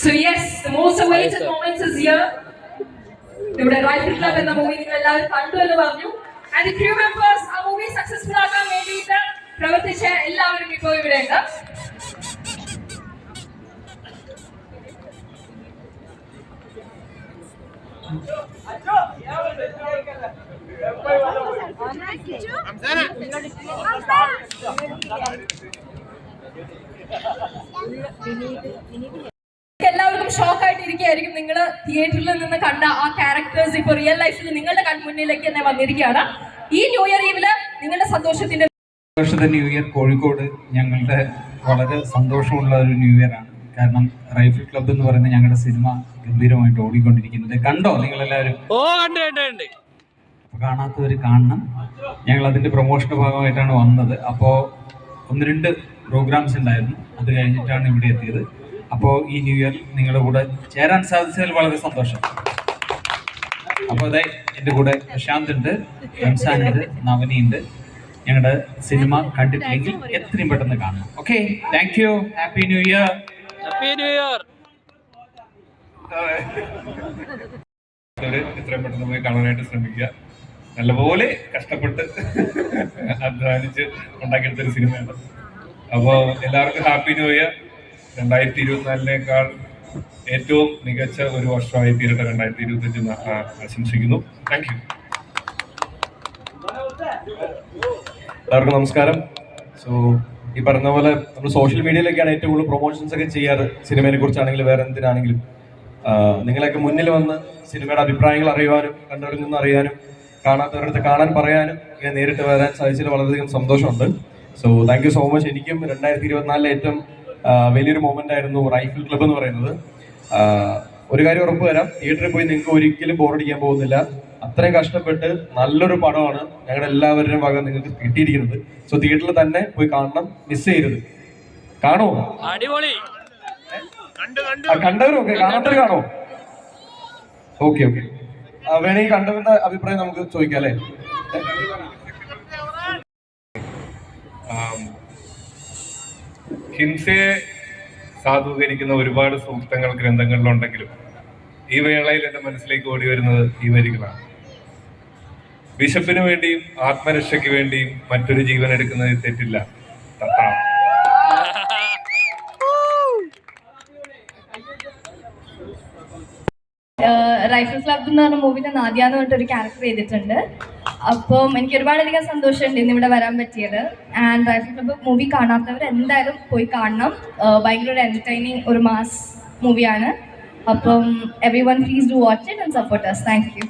So yes, the most awaited moments is here. ഇവിടെ rifle club എന്ന movie നിങ്ങൾ എല്ലാവരും കണ്ടു എന്ന് പറഞ്ഞു. And the crew members ആ മൂവി സക്സസ്ഫുൾ ആക്കാൻ വേണ്ടിയിട്ട് പ്രവർത്തിച്ച എല്ലാവരും ഇപ്പോൾ ഇവിടെ ഉണ്ട്. എല്ലാവർക്കും ഷോക്ക് ആയിട്ടിരിക്കുകയായിരിക്കും. നിങ്ങൾ തിയേറ്ററിൽ നിന്ന് കണ്ട ആ ക്യാരക്ടേഴ്സ് ഇപ്പോൾ റിയൽ ലൈഫിൽ നിങ്ങളുടെ കൺമുന്നിലേക്ക് തന്നെ വന്നിരിക്കുകയാണ്. ഈ ന്യൂ ഇയർ ഈവില് നിങ്ങളുടെ സന്തോഷത്തിന്റെ ന്യൂ ഇയർ കോഴിക്കോട് ഞങ്ങളുടെ വളരെ സന്തോഷമുള്ള ഒരു ന്യൂ ഇയർ ആണ്. കാരണം റൈഫിൾ ക്ലബ്ബ് എന്ന് പറയുന്ന ഞങ്ങളുടെ സിനിമ ഗംഭീരമായിട്ട് ഓടിക്കൊണ്ടിരിക്കുന്നത്. കണ്ടോ നിങ്ങളെല്ലാവരും? അപ്പോൾ കാണാത്തവർ കാണണം. ഞങ്ങൾ അതിൻ്റെ പ്രൊമോഷൻ്റെ ഭാഗമായിട്ടാണ് വന്നത്. അപ്പോൾ 1-2 പ്രോഗ്രാംസ് ഉണ്ടായിരുന്നു. അത് കഴിഞ്ഞിട്ടാണ് ഇവിടെ എത്തിയത്. അപ്പോൾ ഈ ന്യൂ ഇയറിൽ നിങ്ങളുടെ കൂടെ ചേരാൻ സാധിച്ചതിൽ വളരെ സന്തോഷം. അപ്പോൾ അതെ, എൻ്റെ കൂടെ പ്രശാന്ത് ഉണ്ട്, റംസാൻ ഉണ്ട്, നവനി ഉണ്ട്. ഞങ്ങളുടെ സിനിമ കണ്ടിട്ടില്ലെങ്കിൽ എത്രയും പെട്ടെന്ന് കാണണം. Okay, thank you. Happy new year. Happy new year. എത്രയും പെട്ടെന്ന് പോയി കാണാനായിട്ട് ശ്രമിക്കുക. നല്ലപോലെ കഷ്ടപ്പെട്ട് അധ്വാനിച്ച് ഉണ്ടാക്കിയെടുത്തൊരു സിനിമയാണ്. അപ്പോൾ എല്ലാവർക്കും ഹാപ്പി ന്യൂ ഇയർ. 2024 ഏറ്റവും മികച്ച ഒരു വർഷമായി തീരട്ടെ 2025 ആശംസിക്കുന്നു. Thank you. എല്ലാവർക്കും നമസ്കാരം. സോ ഈ പറഞ്ഞ പോലെ നമ്മൾ സോഷ്യൽ മീഡിയയിലൊക്കെയാണ് ഏറ്റവും കൂടുതൽ പ്രൊമോഷൻസ് ഒക്കെ ചെയ്യാറ്. സിനിമയെ കുറിച്ചാണെങ്കിലും വേറെ എന്തിനാണെങ്കിലും നിങ്ങളൊക്കെ മുന്നിൽ വന്ന് സിനിമയുടെ അഭിപ്രായങ്ങൾ അറിയുവാനും കണ്ടവരിൽ നിന്ന് അറിയാനും കാണാത്തവരടുത്ത് കാണാൻ പറയാനും ഇങ്ങനെ നേരിട്ട് വരാൻ സാധിച്ചതിൽ വളരെയധികം സന്തോഷമുണ്ട്. So thank you so much. എനിക്കും 2024 ഏറ്റവും വലിയൊരു മൊമെന്റ് ആയിരുന്നു റൈഫിൾ ക്ലബ്ബ് എന്ന് പറയുന്നത്. ഒരു കാര്യം ഉറപ്പ് തരാം, തിയേറ്ററിൽ പോയി നിങ്ങൾക്ക് ഒരിക്കലും ബോറടിക്കാൻ പോകുന്നില്ല. അത്രയും കഷ്ടപ്പെട്ട് നല്ലൊരു പടമാണ് ഞങ്ങളുടെ എല്ലാവരുടെയും ഭാഗം നിങ്ങൾക്ക് കിട്ടിയിരിക്കുന്നത്. സോ തിയേറ്ററിൽ തന്നെ പോയി കാണണം, മിസ് ചെയ്യരുത്. കാണുമോ? കണ്ടവരും ഓക്കെ, കാണാത്തവർ കാണോ? ഓക്കെ ഓക്കെ, വേണമെങ്കിൽ കണ്ടവരുടെ അഭിപ്രായം നമുക്ക് ചോദിക്കാം അല്ലേ? ഹിംസയെ സാധൂകരിക്കുന്ന ഒരുപാട് സൂക്തങ്ങൾ ഗ്രന്ഥങ്ങളിലുണ്ടെങ്കിലും ഈ വേളയിൽ എൻ്റെ മനസ്സിലേക്ക് ഓടി വരുന്നത് ഈ വരികളാണ്. വിശപ്പിന് വേണ്ടിയും ആത്മരക്ഷയ്ക്ക് വേണ്ടിയും മറ്റൊരു ജീവൻ എടുക്കുന്നതിൽ തെറ്റില്ല. റൈഫിൾ ക്ലബ് എന്ന് പറഞ്ഞ മൂവിയിൽ നാദിയ എന്ന് പറഞ്ഞിട്ടൊരു ക്യാരക്ടർ ചെയ്തിട്ടുണ്ട്. അപ്പം എനിക്ക് ഒരുപാടധികം സന്തോഷമുണ്ട് ഇന്ന് ഇവിടെ വരാൻ പറ്റിയത്. ആൻഡ് റൈഫിൾ ക്ലബ് മൂവി കാണാത്തവർ എന്തായാലും പോയി കാണണം. ഭയങ്കര ഒരു എൻ്റർടൈനിങ് ഒരു മാസ് മൂവിയാണ്. അപ്പം every one please do watch it and support us. Thank you.